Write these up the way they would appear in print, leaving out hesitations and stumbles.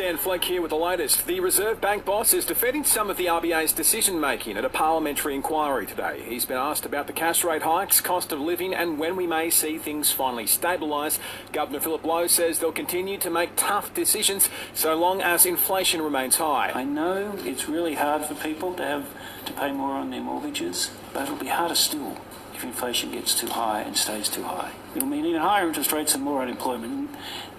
Dan Flake here with the latest. The Reserve Bank boss is defending some of the RBA's decision-making at a parliamentary inquiry today. He's been asked about the cash rate hikes, cost of living and when we may see things finally stabilise. Governor Philip Lowe says they'll continue to make tough decisions so long as inflation remains high. I know it's really hard for people to have to pay more on their mortgages, but it'll be harder still if inflation gets too high and stays too high. It'll mean even higher interest rates and more unemployment.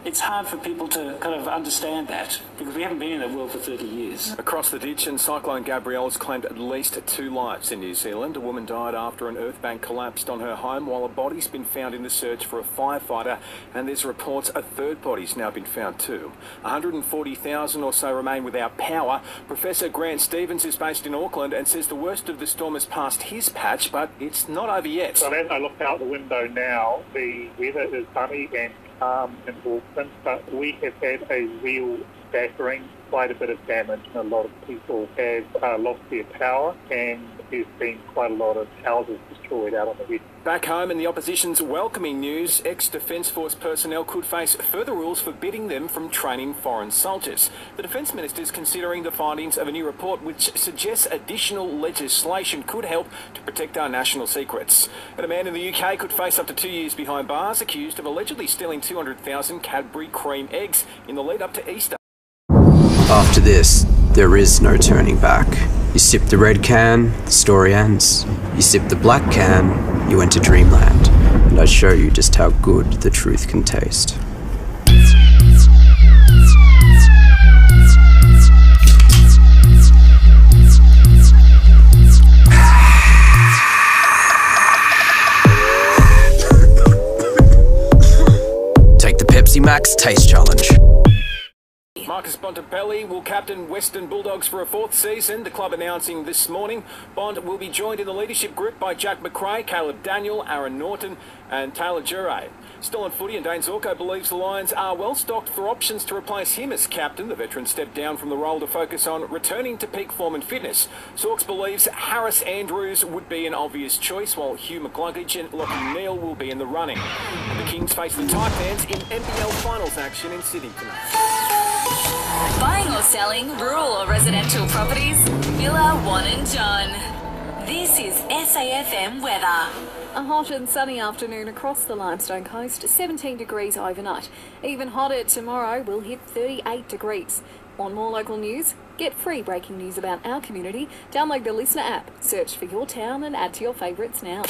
It's hard for people to kind of understand that because we haven't been in that world for 30 years. Across the ditch, and Cyclone Gabrielle has claimed at least 2 lives in New Zealand. A woman died after an earth bank collapsed on her home, while a body's been found in the search for a firefighter, and there's reports a third body's now been found too. 140,000 or so remain without power. Professor Grant Stevens is based in Auckland and says the worst of the storm has passed his patch, but it's not over yet. So as I look out the window now, the weather is sunny and calm in Auckland, but we have had a real battering, quite a bit of damage, and a lot of people have lost their power, and there's been quite a lot of houses destroyed out on the west. Back home, in the opposition's welcoming news, ex-Defence Force personnel could face further rules forbidding them from training foreign soldiers. The Defence Minister is considering the findings of a new report which suggests additional legislation could help to protect our national secrets. And a man in the UK could face up to 2 years behind bars accused of allegedly stealing 200,000 Cadbury cream eggs in the lead up to Easter. After this, there is no turning back. You sip the red can, the story ends. You sip the black can, you enter dreamland. And I show you just how good the truth can taste. Take the Pepsi Max Taste Challenge. Marcus Bontempelli will captain Western Bulldogs for a 4th season. The club announcing this morning Bond will be joined in the leadership group by Jack McRae, Caleb Daniel, Aaron Norton and Taylor Jure. Still on footy, and Dane Zorko believes the Lions are well stocked for options to replace him as captain. The veteran stepped down from the role to focus on returning to peak form and fitness. Zorks believes Harris Andrews would be an obvious choice, while Hugh McCluggage and Lachlan Neale will be in the running. And the Kings face the Taipans in NBL finals action in Sydney tonight. Buying or selling rural or residential properties? Villa, Wan and John. This is SAFM weather. A hot and sunny afternoon across the Limestone coast, 17 degrees overnight. Even hotter tomorrow, we'll hit 38 degrees. Want more local news? Get free breaking news about our community. Download the Listener app, search for your town and add to your favourites now.